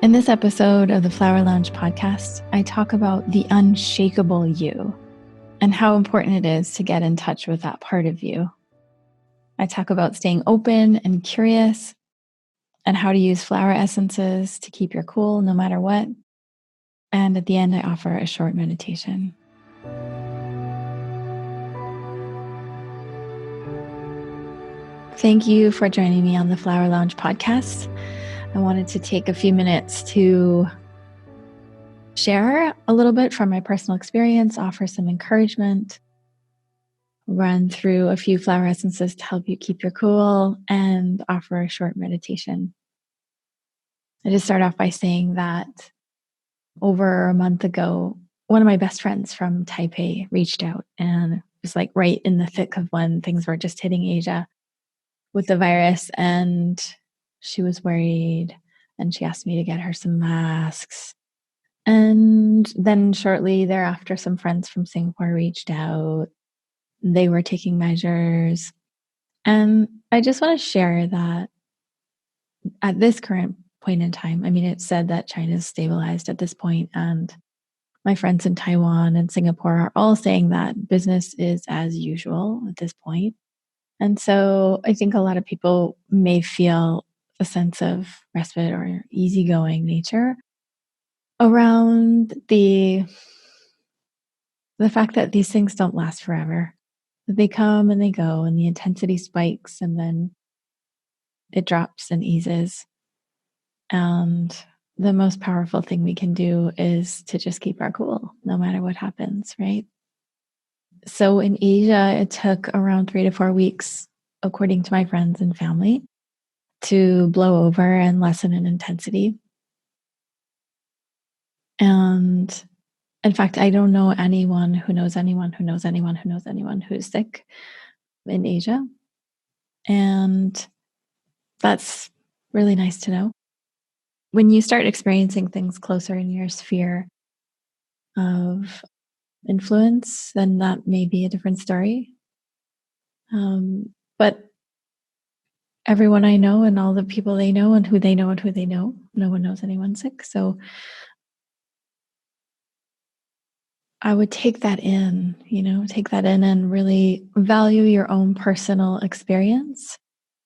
In this episode of the Flowerlounge Podcast, I talk about the unshakable you and how important it is to get in touch with that part of you. I talk about staying open and curious and how to use flower essences to keep your cool no matter what. And at the end, I offer a short meditation. Thank you for joining me on the Flowerlounge Podcast. I wanted to take a few minutes to share a little bit from my personal experience, offer some encouragement, run through a few flower essences to help you keep your cool, and offer a short meditation. I just start off by saying that over a month ago, one of my best friends from Taipei reached out, and it was like right in the thick of when things were just hitting Asia with the virus, and she was worried, and she asked me to get her some masks. And then shortly thereafter, some friends from Singapore reached out. They were taking measures. And I just want to share that at this current point in time, it's said that China's stabilized at this point, and my friends in Taiwan and Singapore are all saying that business is as usual at this point. And so I think a lot of people may feel a sense of respite or easygoing nature around the fact that these things don't last forever. They come and they go, and the intensity spikes, and then it drops and eases. And the most powerful thing we can do is to just keep our cool, no matter what happens, right? So in Asia, it took around 3 to 4 weeks, according to my friends and family, to blow over and lessen in intensity. And in fact, I don't know anyone who knows anyone who knows anyone who knows anyone who's sick in Asia. And that's really nice to know. When you start experiencing things closer in your sphere of influence, then that may be a different story. But everyone I know and all the people they know and who they know and who they know, no one knows anyone sick. So I would take that in and really value your own personal experience.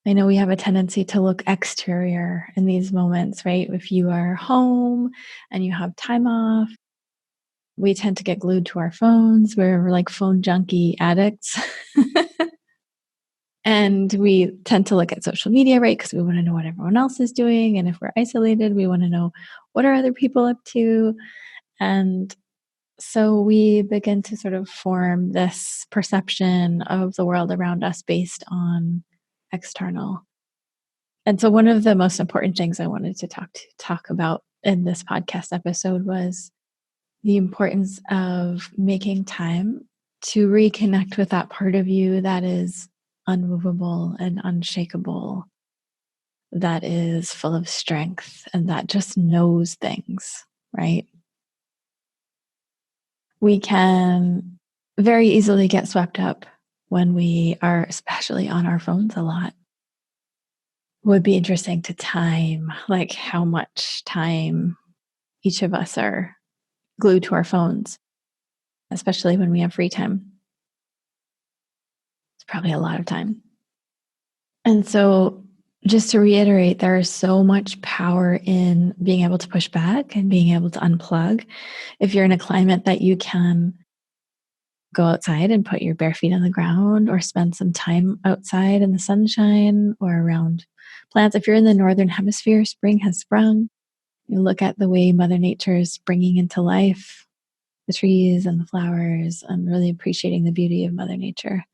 I know we have a tendency to look exterior in these moments, right? If you are home and you have time off, we tend to get glued to our phones. We're like phone junkie addicts. And we tend to look at social media, right? Because we want to know what everyone else is doing. And if we're isolated, we want to know what are other people up to. And so we begin to sort of form this perception of the world around us based on external. And so one of the most important things I wanted to talk about in this podcast episode was the importance of making time to reconnect with that part of you that is unmovable and unshakable, that is full of strength and that just knows things, right? We can very easily get swept up when we are especially on our phones a lot. Would be interesting to time, like how much time each of us are glued to our phones, especially when we have free time. It's probably a lot of time. And so just to reiterate, there is so much power in being able to push back and being able to unplug. If you're in a climate that you can go outside and put your bare feet on the ground or spend some time outside in the sunshine or around plants. If you're in the northern hemisphere, spring has sprung. You look at the way Mother Nature is bringing into life the trees and the flowers, and really appreciating the beauty of Mother Nature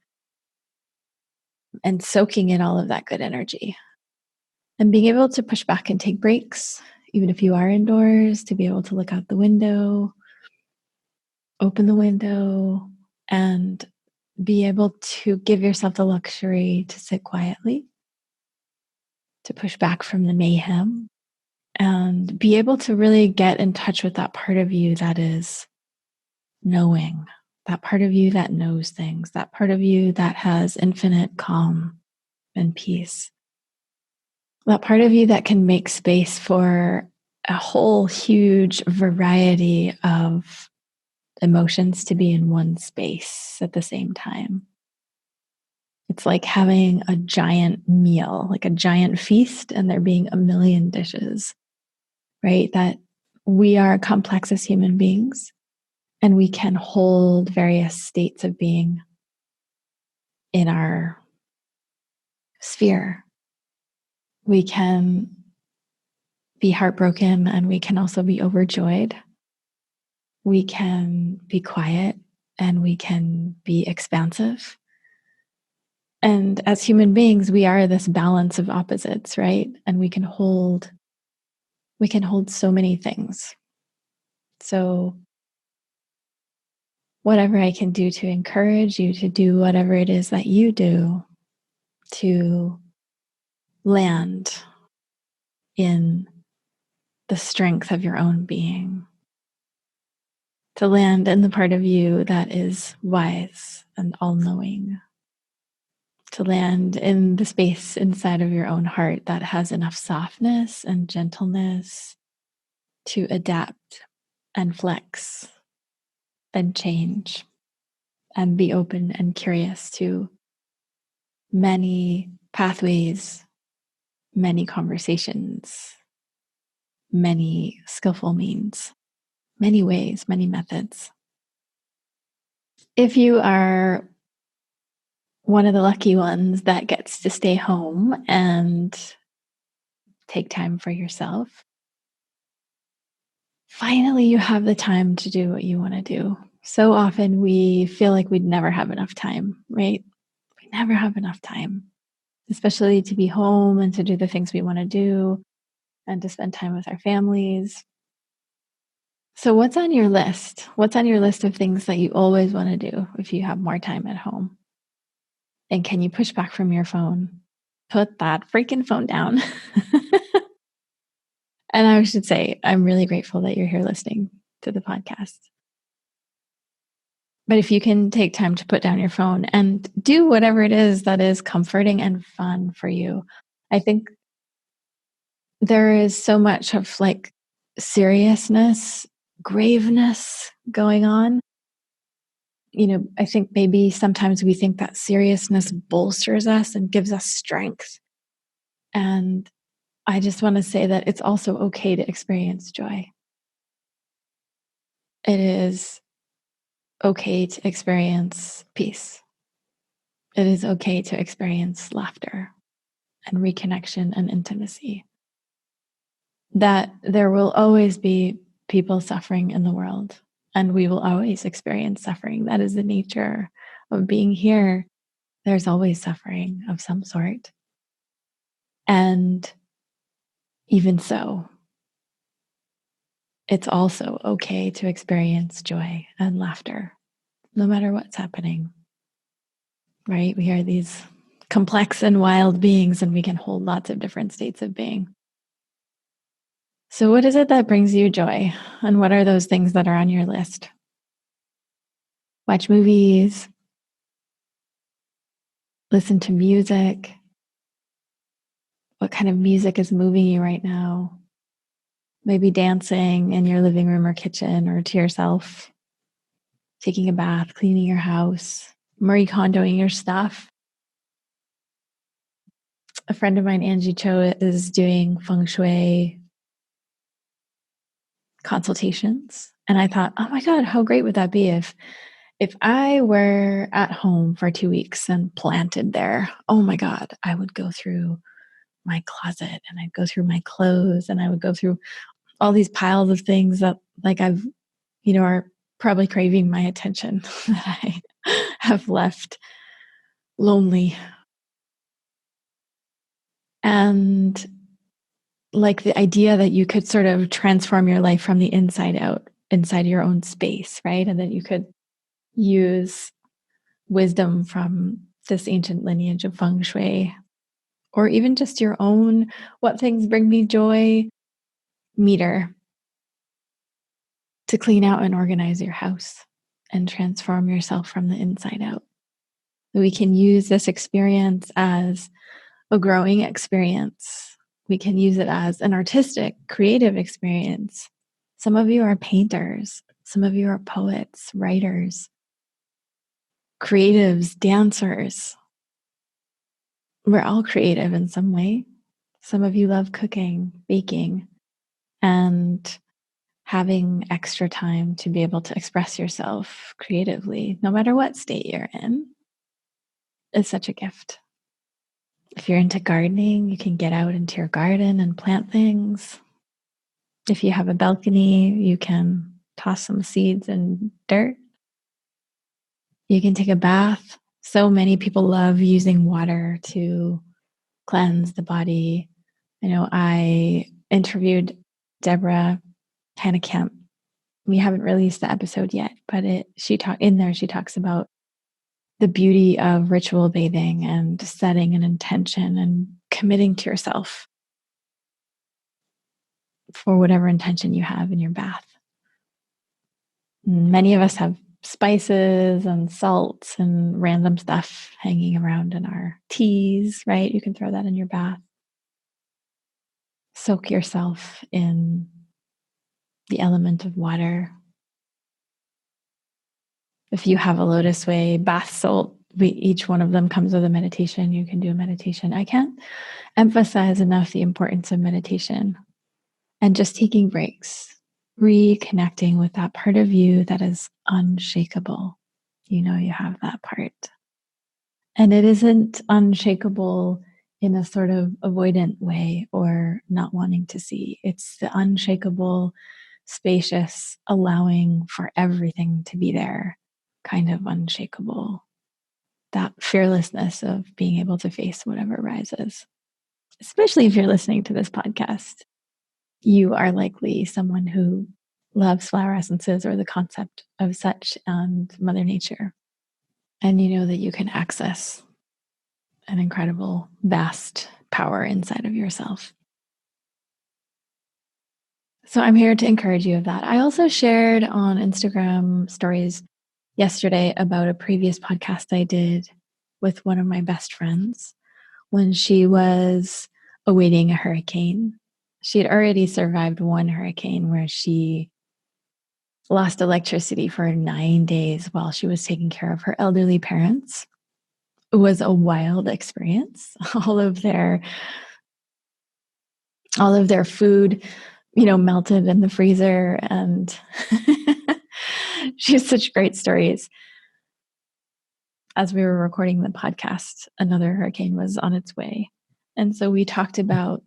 and soaking in all of that good energy. And being able to push back and take breaks, even if you are indoors, to be able to look out the window, open the window, and be able to give yourself the luxury to sit quietly, to push back from the mayhem, and be able to really get in touch with that part of you that is knowing, that part of you that knows things, that part of you that has infinite calm and peace, that part of you that can make space for a whole huge variety of emotions to be in one space at the same time. It's like having a giant meal, like a giant feast, and there being a million dishes, right? That we are complex as human beings, and we can hold various states of being in our sphere. We can be heartbroken, and we can also be overjoyed. We can be quiet, and we can be expansive. And as human beings, we are this balance of opposites, right? And we can hold so many things. So whatever I can do to encourage you to do whatever it is that you do to land in the strength of your own being, to land in the part of you that is wise and all-knowing, to land in the space inside of your own heart that has enough softness and gentleness to adapt and flex and change and be open and curious to many pathways, many conversations, many skillful means, many ways, many methods. If you are one of the lucky ones that gets to stay home and take time for yourself, finally you have the time to do what you want to do. So often we feel like we'd never have enough time, right? We never have enough time, especially to be home and to do the things we want to do and to spend time with our families. So what's on your list? What's on your list of things that you always want to do if you have more time at home? And can you push back from your phone? Put that freaking phone down. And I should say, I'm really grateful that you're here listening to the podcast. But if you can take time to put down your phone and do whatever it is that is comforting and fun for you, I think there is so much of like seriousness, graveness going on. You know, I think maybe sometimes we think that seriousness bolsters us and gives us strength. And I just want to say that it's also okay to experience joy. It is okay to experience peace. It is okay to experience laughter and reconnection and intimacy. That there will always be people suffering in the world, and we will always experience suffering. That is the nature of being here. There's always suffering of some sort. And even so, it's also okay to experience joy and laughter, no matter what's happening, right? We are these complex and wild beings, and we can hold lots of different states of being. So what is it that brings you joy? And what are those things that are on your list? Watch movies, listen to music. What kind of music is moving you right now? Maybe dancing in your living room or kitchen or to yourself, taking a bath, cleaning your house, Marie Kondoing your stuff. A friend of mine, Angie Cho, is doing feng shui consultations. And I thought, oh my God, how great would that be if I were at home for 2 weeks and planted there? Oh my God, I would go through my closet and I'd go through my clothes and I would go through all these piles of things that like I've, are probably craving my attention that I have left lonely. And like the idea that you could sort of transform your life from the inside out, inside your own space, right? And that you could use wisdom from this ancient lineage of feng shui, or even just your own what things bring me joy meter to clean out and organize your house and transform yourself from the inside out. We can use this experience as a growing experience We can use it as an artistic, creative experience. Some of you are painters. Some of you are poets, writers, creatives, dancers. We're all creative in some way. Some of you love cooking, baking, and having extra time to be able to express yourself creatively, no matter what state you're in, is such a gift. If you're into gardening, you can get out into your garden and plant things. If you have a balcony, you can toss some seeds in dirt. You can take a bath. So many people love using water to cleanse the body. I know I interviewed Deborah Camp. We haven't released the episode yet, but she talks about the beauty of ritual bathing and setting an intention and committing to yourself for whatever intention you have in your bath. Many of us have spices and salts and random stuff hanging around in our teas, right? You can throw that in your bath. Soak yourself in the element of water. If you have a LOTUSWEI bath salt, each one of them comes with a meditation. You can do a meditation. I can't emphasize enough the importance of meditation and just taking breaks, reconnecting with that part of you that is unshakable. You know you have that part. And it isn't unshakable in a sort of avoidant way or not wanting to see. It's the unshakable, spacious, allowing for everything to be there, kind of unshakable. That fearlessness of being able to face whatever arises. Especially if you're listening to this podcast, you are likely someone who loves flower essences or the concept of such and Mother Nature. And you know that you can access an incredible, vast power inside of yourself. So I'm here to encourage you of that. I also shared on Instagram stories yesterday about a previous podcast I did with one of my best friends when she was awaiting a hurricane. She had already survived one hurricane where she lost electricity for 9 days while she was taking care of her elderly parents. It was a wild experience. All of their food, melted in the freezer, and she has such great stories. As we were recording the podcast, another hurricane was on its way. And so we talked about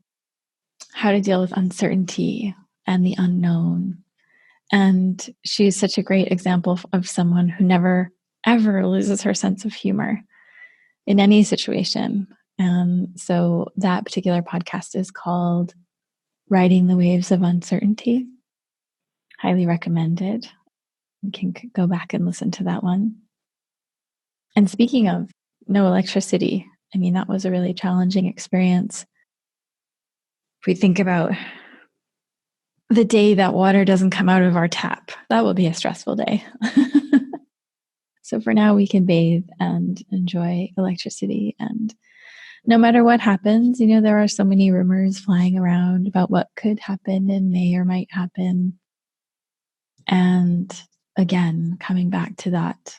how to deal with uncertainty and the unknown. And she's such a great example of someone who never, ever loses her sense of humor in any situation. And so that particular podcast is called Riding the Waves of Uncertainty. Highly recommended. You can go back and listen to that one. And speaking of no electricity, that was a really challenging experience. If we think about the day that water doesn't come out of our tap, that will be a stressful day. So for now, we can bathe and enjoy electricity. And no matter what happens, there are so many rumors flying around about what could happen and may or might happen. And again, coming back to that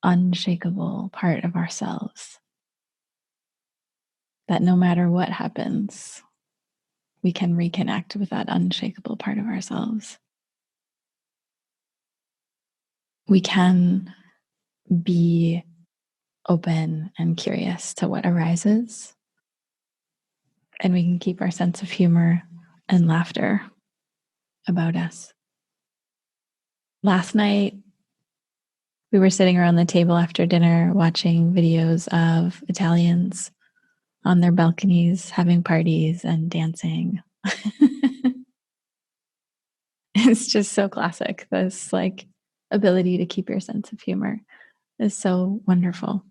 unshakable part of ourselves, that no matter what happens, we can reconnect with that unshakable part of ourselves. We can be open and curious to what arises, and we can keep our sense of humor and laughter about us. Last night, we were sitting around the table after dinner watching videos of Italians on their balconies having parties and dancing. It's just so classic. This ability to keep your sense of humor is so wonderful.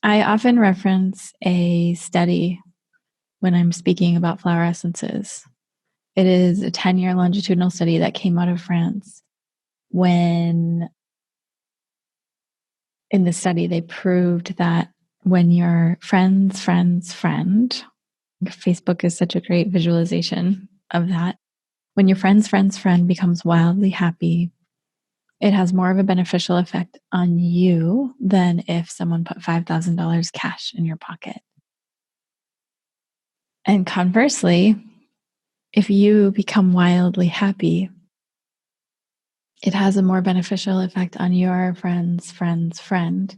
I often reference a study when I'm speaking about flower essences. It is a 10-year longitudinal study that came out of France when in the study they proved that when your friend's friend's friend Facebook is such a great visualization of that. When your friend's friend becomes wildly happy, it has more of a beneficial effect on you than if someone put $5,000 cash in your pocket. And conversely, if you become wildly happy, it has a more beneficial effect on your friend's friend's friend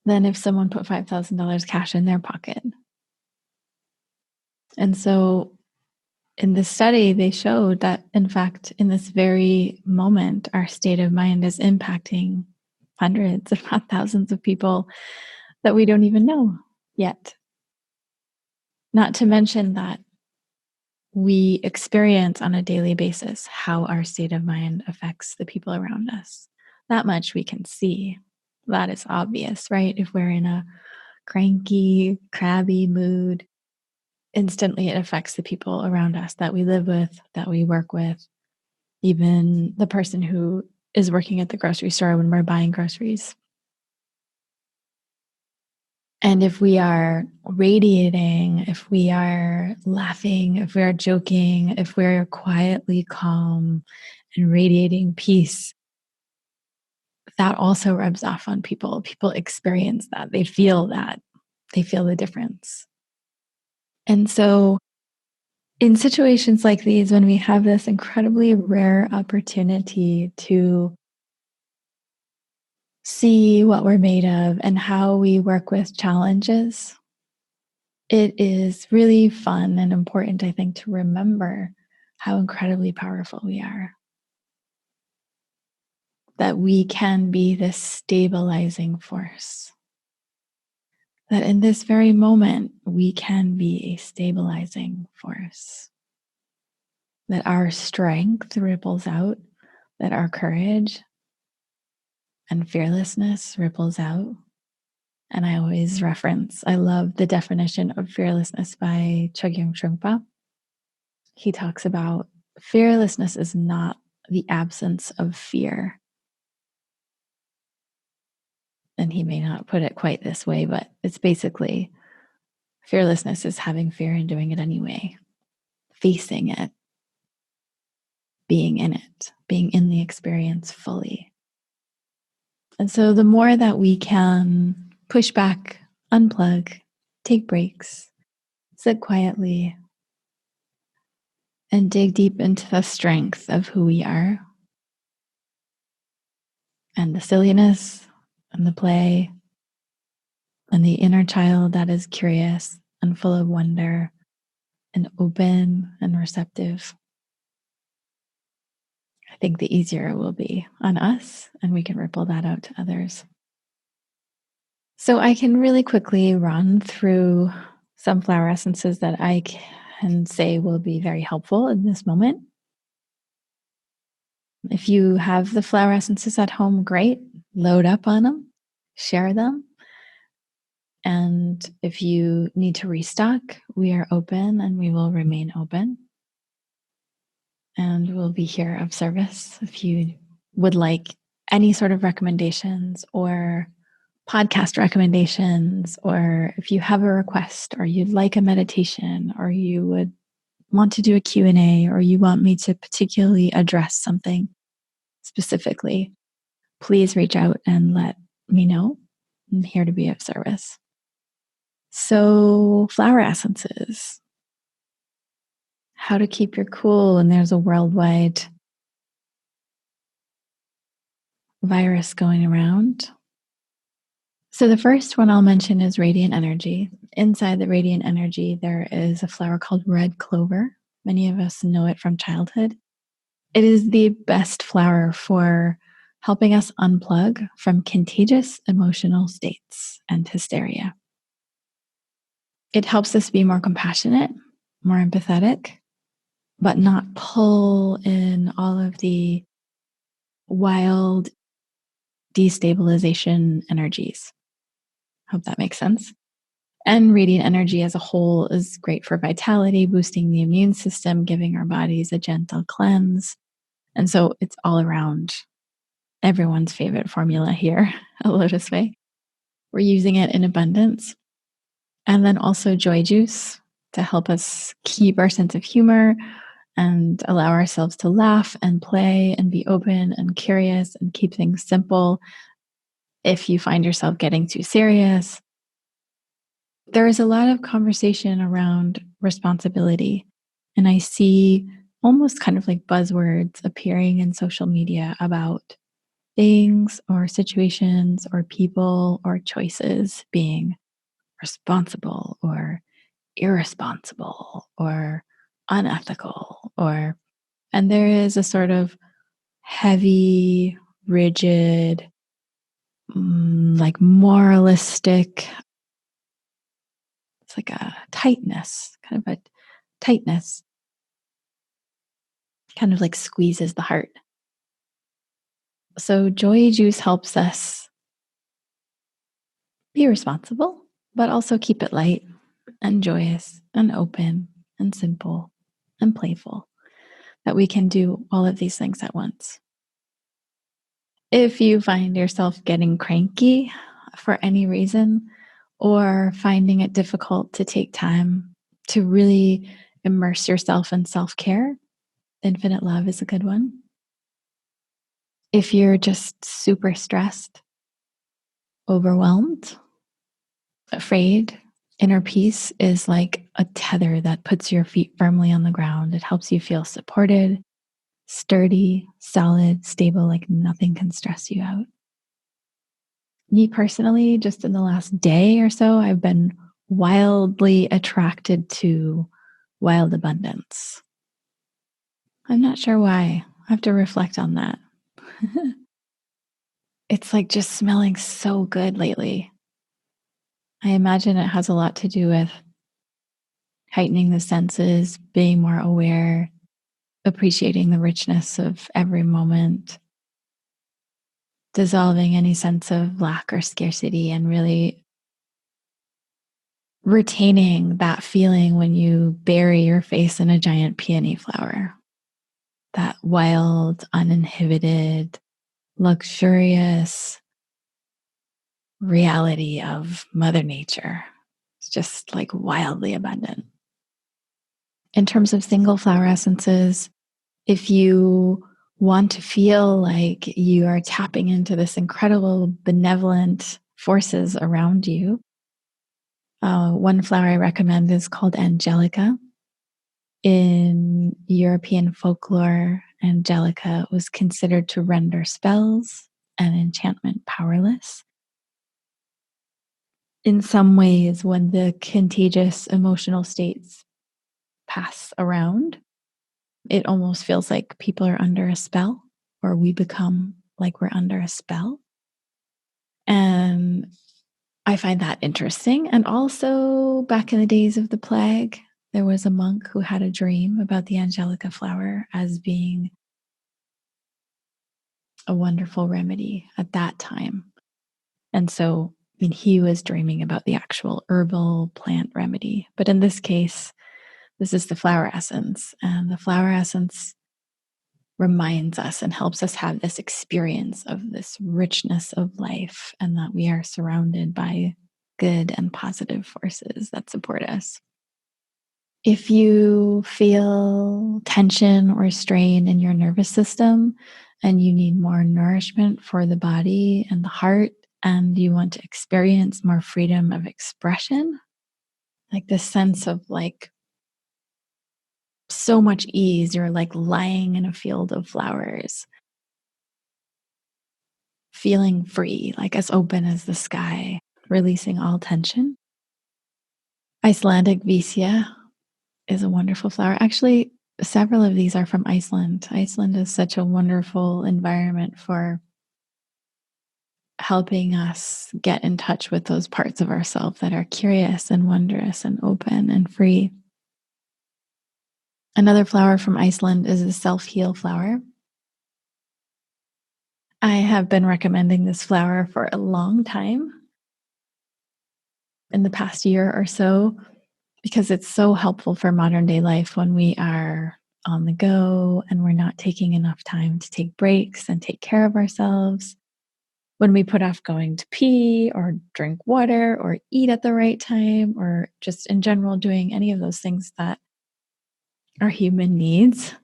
than if someone put $5,000 cash in their pocket. And so in this study, they showed that, in fact, in this very moment, our state of mind is impacting hundreds, if not thousands of people that we don't even know yet. Not to mention that we experience on a daily basis how our state of mind affects the people around us. That much we can see. That is obvious, right? If we're in a cranky, crabby mood, instantly it affects the people around us that we live with, that we work with, even the person who is working at the grocery store when we're buying groceries. And if we are radiating, if we are laughing, if we are joking, if we're quietly calm and radiating peace, that also rubs off on people. People experience that. They feel that. They feel the difference. And so in situations like these, when we have this incredibly rare opportunity to see what we're made of and how we work with challenges, it is really fun and important, I think, to remember how incredibly powerful we are. That we can be this stabilizing force. That in this very moment, we can be a stabilizing force. That our strength ripples out, that our courage and fearlessness ripples out. And I always I love the definition of fearlessness by Chogyam Trungpa. He talks about fearlessness is not the absence of fear. And he may not put it quite this way, but it's basically fearlessness is having fear and doing it anyway, facing it, being in it, being in the experience fully. And so the more that we can push back, unplug, take breaks, sit quietly, and dig deep into the strength of who we are and the silliness and the play and the inner child that is curious and full of wonder and open and receptive, I think the easier it will be on us, and we can ripple that out to others. So I can really quickly run through some flower essences that I can say will be very helpful in this moment. If you have the flower essences at home, great. Load up on them, share them. And if you need to restock, we are open and we will remain open. And we'll be here of service if you would like any sort of recommendations or podcast recommendations, or if you have a request or you'd like a meditation or you would want to do a Q&A or you want me to particularly address something specifically, please reach out and let me know. I'm here to be of service. So, flower essences. How to keep your cool when there's a worldwide virus going around. So the first one I'll mention is radiant energy. Inside the radiant energy, there is a flower called red clover. Many of us know it from childhood. It is the best flower for helping us unplug from contagious emotional states and hysteria. It helps us be more compassionate, more empathetic, but not pull in all of the wild destabilization energies. Hope that makes sense. And radiant energy as a whole is great for vitality, boosting the immune system, giving our bodies a gentle cleanse. And so it's all around everyone's favorite formula here at LOTUSWEI. We're using it in abundance. And then also joy juice. to help us keep our sense of humor and allow ourselves to laugh and play and be open and curious and keep things simple. If you find yourself getting too serious, there is a lot of conversation around responsibility. And I see almost kind of like buzzwords appearing in social media about things or situations or people or choices being responsible or irresponsible or unethical, or, and there is a sort of heavy, rigid, like moralistic, it's like a tightness, kind of a tightness, kind of like squeezes the heart. So joy juice helps us be responsible, but also keep it light and joyous and open and simple and playful, that we can do all of these things at once. If you find yourself getting cranky for any reason or finding it difficult to take time to really immerse yourself in self-care, infinite love is a good one. If you're just super stressed, overwhelmed, afraid, inner peace is like a tether that puts your feet firmly on the ground. It helps you feel supported, sturdy, solid, stable, like nothing can stress you out. Me personally, just in the last day or so, I've been wildly attracted to wild abundance. I'm not sure why. I have to reflect on that. It's like just smelling so good lately. I imagine it has a lot to do with heightening the senses, being more aware, appreciating the richness of every moment, dissolving any sense of lack or scarcity, and really retaining that feeling when you bury your face in a giant peony flower. That wild, uninhibited, luxurious reality of Mother Nature. It's just like wildly abundant. In terms of single flower essences, if you want to feel like you are tapping into this incredible benevolent forces around you, one flower I recommend is called Angelica. In European folklore, Angelica was considered to render spells and enchantment powerless. In some ways, when the contagious emotional states pass around, it almost feels like people are under a spell, or we become like we're under a spell. And I find that interesting. And also, back in the days of the plague, there was a monk who had a dream about the Angelica flower as being a wonderful remedy at that time. And so, I mean, he was dreaming about the actual herbal plant remedy. But in this case, this is the flower essence. And the flower essence reminds us and helps us have this experience of this richness of life, and that we are surrounded by good and positive forces that support us. If you feel tension or strain in your nervous system and you need more nourishment for the body and the heart, and you want to experience more freedom of expression, like this sense of like so much ease, you're like lying in a field of flowers, feeling free, like as open as the sky, releasing all tension. Icelandic Vicia is a wonderful flower. Actually, several of these are from Iceland. Iceland is such a wonderful environment for helping us get in touch with those parts of ourselves that are curious and wondrous and open and free. Another flower from Iceland is the self-heal flower. I have been recommending this flower for a long time, in the past year or so, because it's so helpful for modern day life when we are on the go and we're not taking enough time to take breaks and take care of ourselves. when we put off going to pee or drink water or eat at the right time, or just in general doing any of those things that are human needs.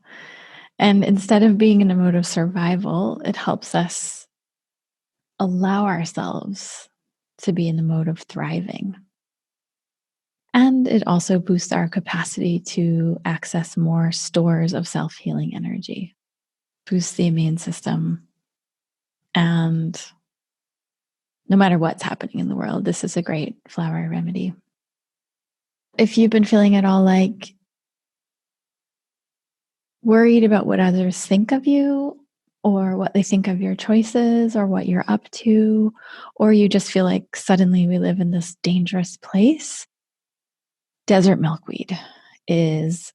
And instead of being in a mode of survival, it helps us allow ourselves to be in the mode of thriving. And it also boosts our capacity to access more stores of self-healing energy, boosts the immune system. And no matter what's happening in the world, this is a great flower remedy. If you've been feeling at all like worried about what others think of you, or what they think of your choices, or what you're up to, or you just feel like suddenly we live in this dangerous place, desert milkweed is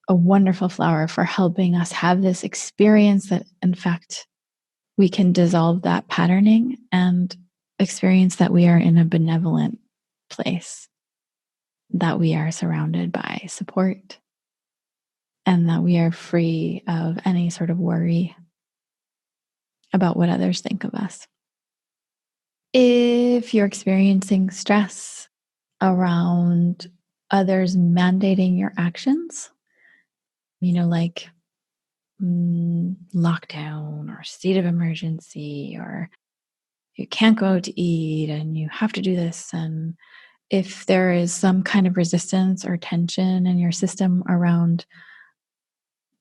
a wonderful flower for helping us have this experience that, in fact, we can dissolve that patterning and experience that we are in a benevolent place, that we are surrounded by support, and that we are free of any sort of worry about what others think of us. If you're experiencing stress around others mandating your actions, like lockdown or state of emergency, or you can't go out to eat and you have to do this. And if there is some kind of resistance or tension in your system around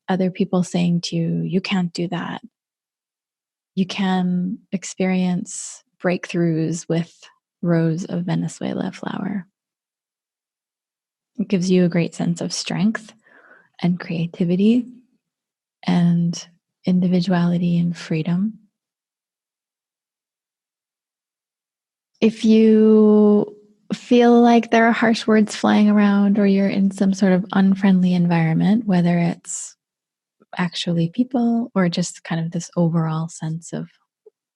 other people saying to you, you can't do that, you can experience breakthroughs with Rose of Venezuela flower. It gives you a great sense of strength and creativity and individuality and freedom. If you feel like there are harsh words flying around, or you're in some sort of unfriendly environment, whether it's actually people or just kind of this overall sense of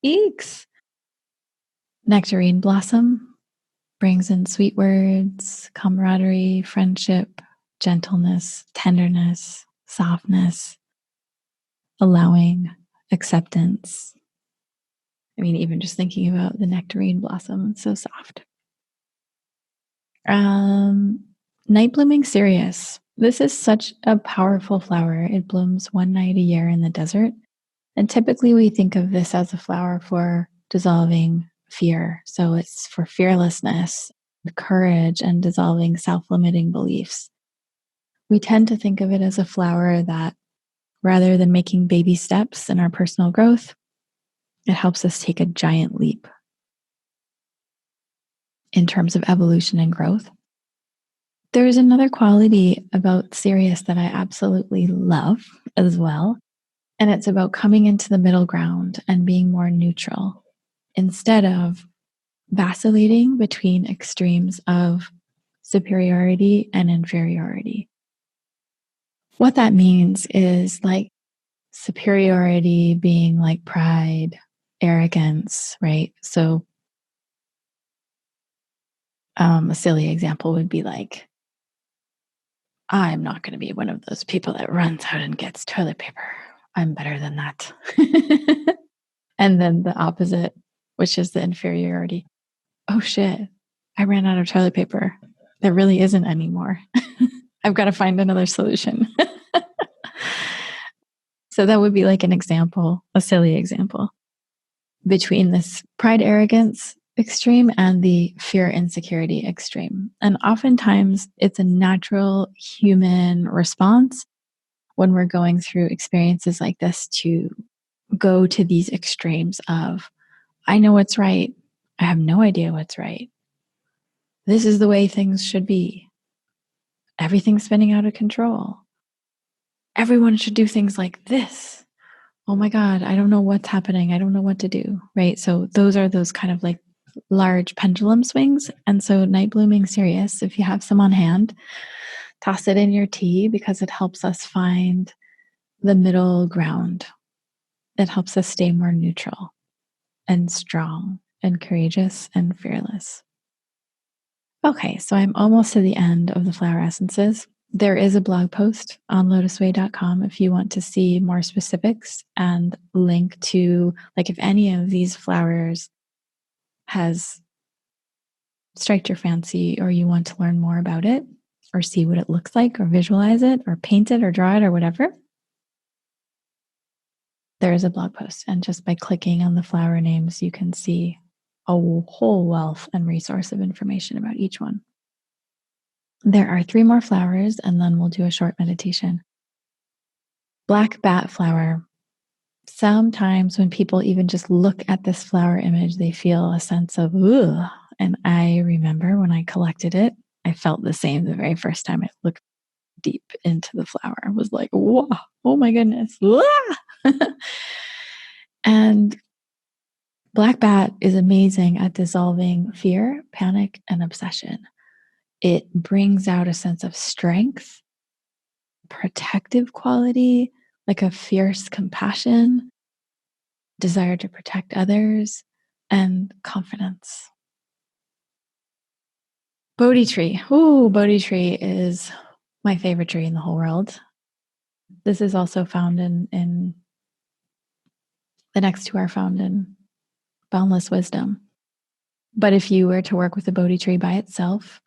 eeks, nectarine blossom brings in sweet words, camaraderie, friendship, gentleness, tenderness, softness, allowing, acceptance. Even just thinking about the nectarine blossom, it's so soft. Night blooming cereus. This is such a powerful flower. It blooms one night a year in the desert. And typically we think of this as a flower for dissolving fear. So it's for fearlessness, courage, and dissolving self-limiting beliefs. We tend to think of it as a flower that, rather than making baby steps in our personal growth, it helps us take a giant leap in terms of evolution and growth. There's another quality about cereus that I absolutely love as well, and it's about coming into the middle ground and being more neutral instead of vacillating between extremes of superiority and inferiority. What that means is like superiority being like pride, arrogance, right? So a silly example would be like, I'm not going to be one of those people that runs out and gets toilet paper. I'm better than that. And then the opposite, which is the inferiority. Oh shit, I ran out of toilet paper. There really isn't anymore. I've got to find another solution. So that would be like an example, a silly example, between this pride, arrogance extreme and the fear, insecurity extreme. And oftentimes it's a natural human response when we're going through experiences like this to go to these extremes of, I know what's right. I have no idea what's right. This is the way things should be. Everything's spinning out of control. Everyone should do things like this. Oh my God, I don't know what's happening. I don't know what to do, right? So those are those kind of like large pendulum swings. And so night blooming cereus, if you have some on hand, toss it in your tea because it helps us find the middle ground. It helps us stay more neutral and strong and courageous and fearless. Okay, so I'm almost to the end of the flower essences. There is a blog post on lotuswei.com if you want to see more specifics and link to, like, if any of these flowers has striked your fancy or you want to learn more about it or see what it looks like or visualize it or paint it or draw it or whatever. There is a blog post, and just by clicking on the flower names, you can see a whole wealth and resource of information about each one. There are 3 more flowers, and then we'll do a short meditation. Black bat flower. Sometimes when people even just look at this flower image, they feel a sense of, ugh. And I remember when I collected it, I felt the same the very first time I looked deep into the flower. I was like, whoa, oh my goodness. And black bat is amazing at dissolving fear, panic, and obsession. It brings out a sense of strength, protective quality, like a fierce compassion, desire to protect others, and confidence. Bodhi tree. Ooh, Bodhi tree is my favorite tree in the whole world. This is also found in the next 2 are found in Boundless Wisdom. But if you were to work with the Bodhi tree by itself,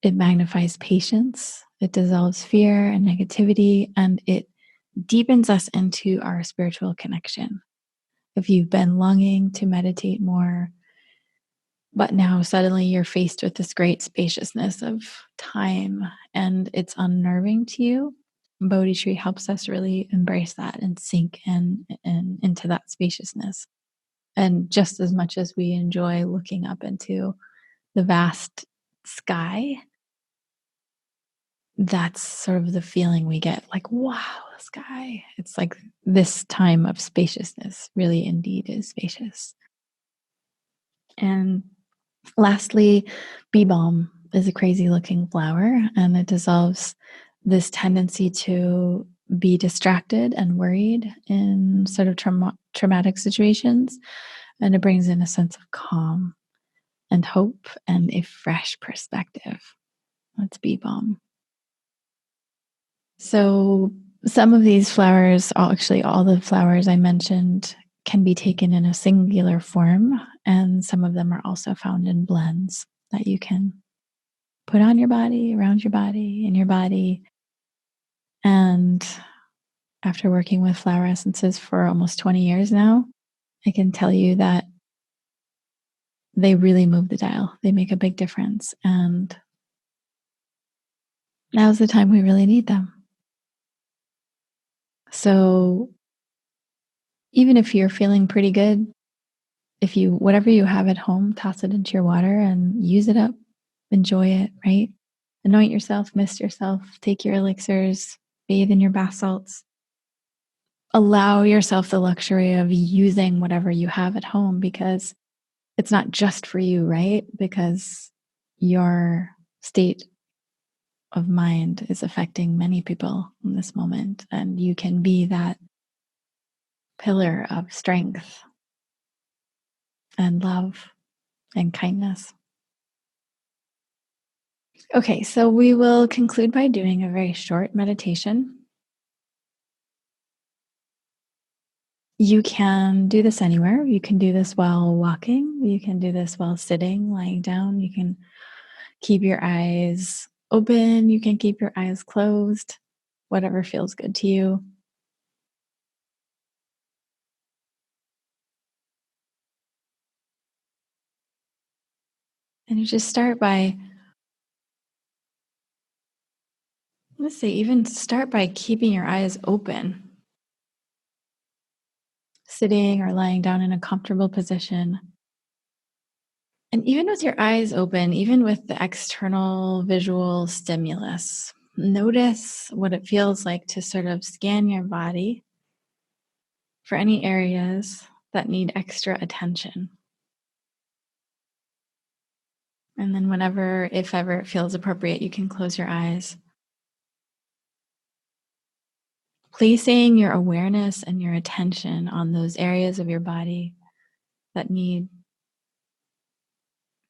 it magnifies patience, it dissolves fear and negativity, and it deepens us into our spiritual connection. If you've been longing to meditate more, but now suddenly you're faced with this great spaciousness of time and it's unnerving to you, Bodhi tree helps us really embrace that and sink in into that spaciousness. And just as much as we enjoy looking up into the vast sky, that's sort of the feeling we get, like, wow, the sky. It's like this time of spaciousness really indeed is spacious. And lastly, bee balm is a crazy looking flower, and it dissolves this tendency to be distracted and worried in sort of traumatic situations. And it brings in a sense of calm and hope and a fresh perspective. That's bee balm. So some of these flowers, actually all the flowers I mentioned, can be taken in a singular form, and some of them are also found in blends that you can put on your body, around your body, in your body. And after working with flower essences for almost 20 years now, I can tell you that they really move the dial. They make a big difference. And now's the time we really need them. So even if you're feeling pretty good, if you, whatever you have at home, toss it into your water and use it up. Enjoy it, right? Anoint yourself, mist yourself, take your elixirs, bathe in your bath salts. Allow yourself the luxury of using whatever you have at home, because it's not just for you, right? Because your state of mind is affecting many people in this moment, and you can be that pillar of strength and love and kindness. Okay, so we will conclude by doing a very short meditation. You can do this anywhere. You can do this while walking. You can do this while sitting, lying down. You can keep your eyes open. You can keep your eyes closed, whatever feels good to you. And you just start by, let's say, even start by keeping your eyes open, sitting or lying down in a comfortable position. And even with your eyes open, even with the external visual stimulus, notice what it feels like to sort of scan your body for any areas that need extra attention. And then whenever, if ever it feels appropriate, you can close your eyes. Placing your awareness and your attention on those areas of your body that need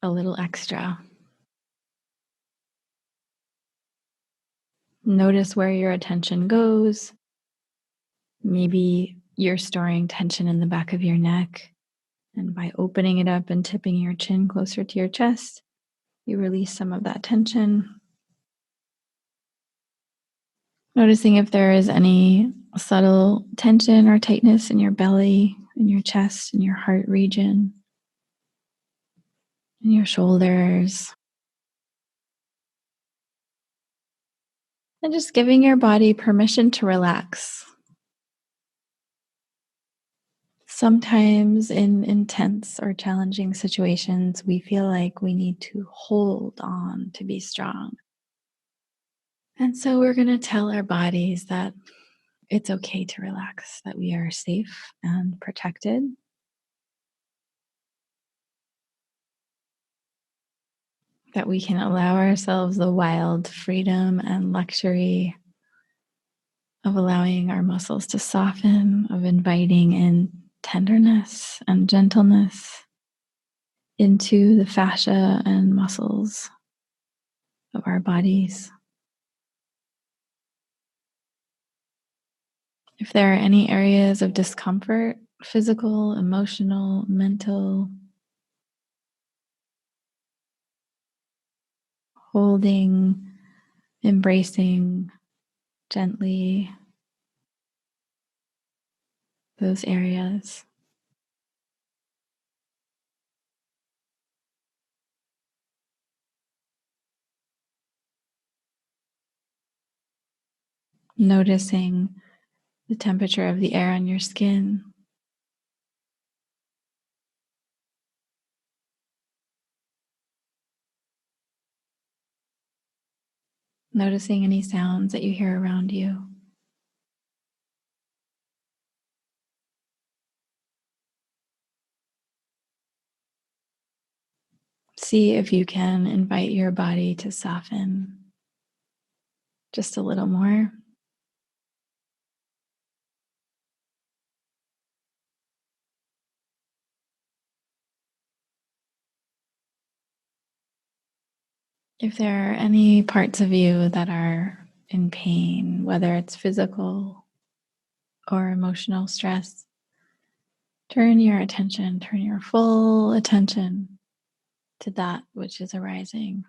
a little extra. Notice where your attention goes. Maybe you're storing tension in the back of your neck, and by opening it up and tipping your chin closer to your chest, you release some of that tension. Noticing if there is any subtle tension or tightness in your belly, in your chest, in your heart region, in your shoulders. And just giving your body permission to relax. Sometimes in intense or challenging situations, we feel like we need to hold on to be strong. And so we're going to tell our bodies that it's okay to relax, that we are safe and protected, that we can allow ourselves the wild freedom and luxury of allowing our muscles to soften, of inviting in tenderness and gentleness into the fascia and muscles of our bodies. If there are any areas of discomfort, physical, emotional, mental, holding, embracing gently those areas. Noticing the temperature of the air on your skin. Noticing any sounds that you hear around you. See if you can invite your body to soften just a little more. If there are any parts of you that are in pain, whether it's physical or emotional stress, turn your full attention to that which is arising.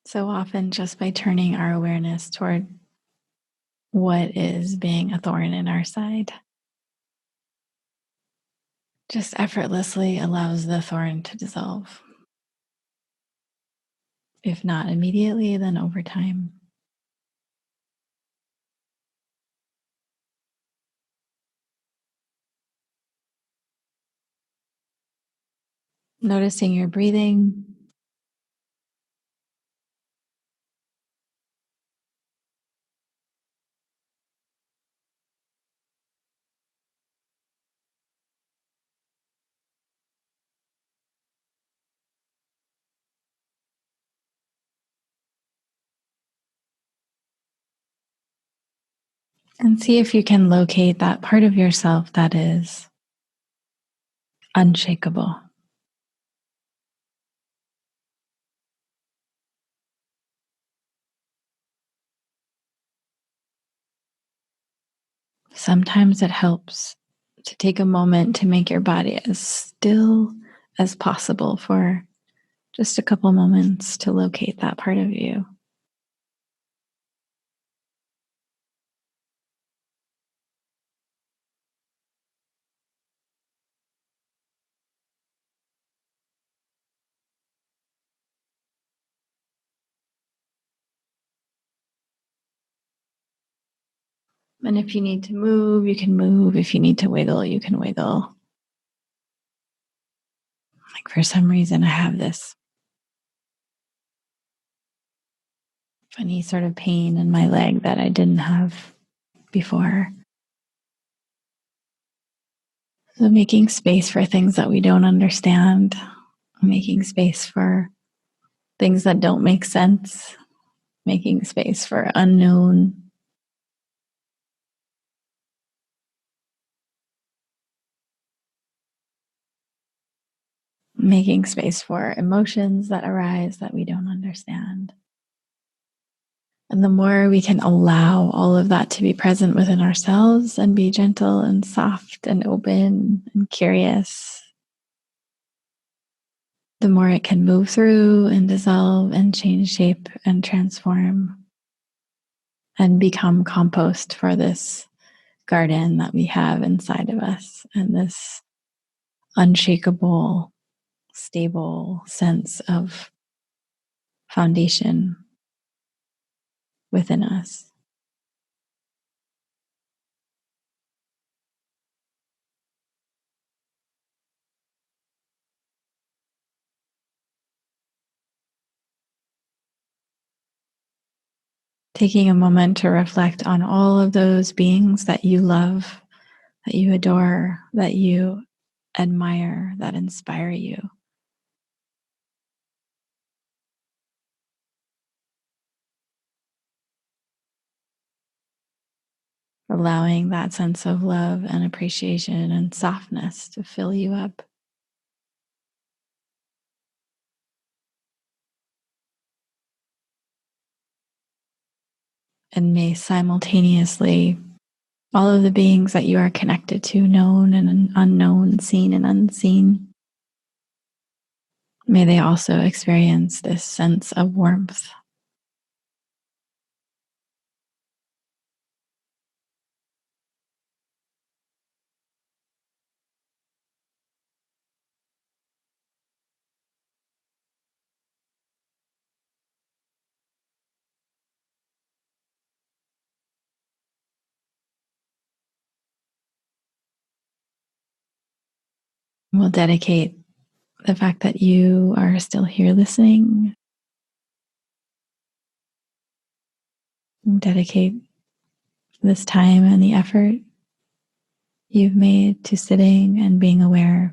So often, just by turning our awareness toward what is being a thorn in our side, just effortlessly allows the thorn to dissolve. If not immediately, then over time. Noticing your breathing. And see if you can locate that part of yourself that is unshakable. Sometimes it helps to take a moment to make your body as still as possible for just a couple moments to locate that part of you. And if you need to move, you can move. If you need to wiggle, you can wiggle. Like for some reason, I have this funny sort of pain in my leg that I didn't have before. So making space for things that we don't understand, making space for things that don't make sense, making space for unknown. making space for emotions that arise that we don't understand. And the more we can allow all of that to be present within ourselves and be gentle and soft and open and curious, the more it can move through and dissolve and change shape and transform and become compost for this garden that we have inside of us and this unshakable, stable sense of foundation within us. Taking a moment to reflect on all of those beings that you love, that you adore, that you admire, that inspire you. Allowing that sense of love and appreciation and softness to fill you up. And may simultaneously all of the beings that you are connected to, known and unknown, seen and unseen, may they also experience this sense of warmth. We'll dedicate the fact that you are still here listening. Dedicate this time and the effort you've made to sitting and being aware.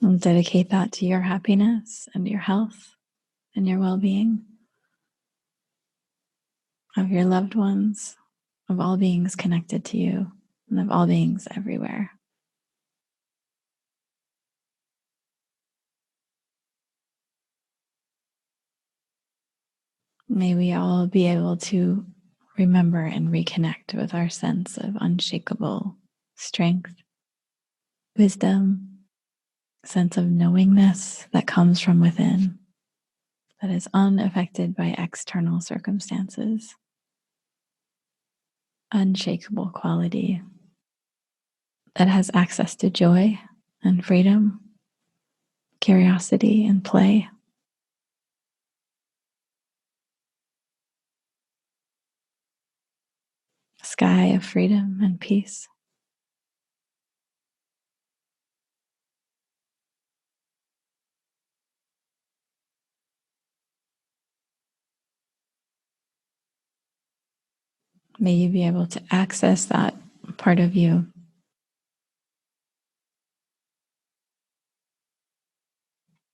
And dedicate that to your happiness and your health and your well-being of your loved ones, of all beings connected to you, and of all beings everywhere. May we all be able to remember and reconnect with our sense of unshakable strength, wisdom, sense of knowingness that comes from within, that is unaffected by external circumstances, unshakable quality that has access to joy and freedom, curiosity and play. A sky of freedom and peace. May you be able to access that part of you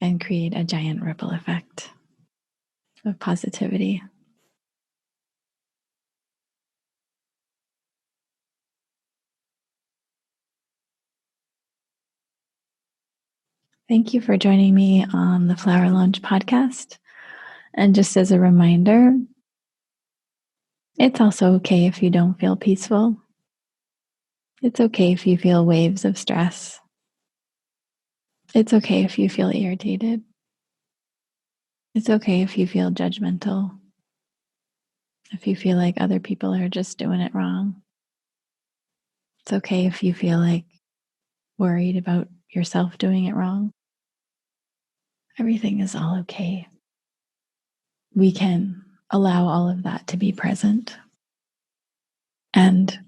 and create a giant ripple effect of positivity. Thank you for joining me on the Flowerlounge Podcast. And just as a reminder, it's also okay if you don't feel peaceful. It's okay if you feel waves of stress. It's okay if you feel irritated. It's okay if you feel judgmental. If you feel like other people are just doing it wrong. It's okay if you feel like worried about yourself doing it wrong. Everything is all okay. We can allow all of that to be present. And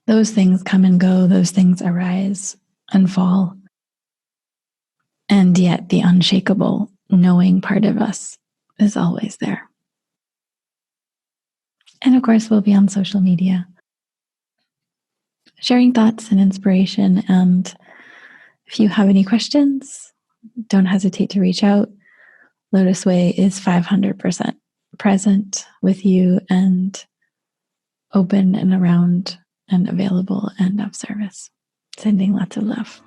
those things come and go, those things arise and fall. And yet the unshakable knowing part of us is always there. And of course, we'll be on social media, sharing thoughts and inspiration. And if you have any questions, don't hesitate to reach out. LOTUSWEI is 500%. present with you and open and around and available and of service. Sending lots of love.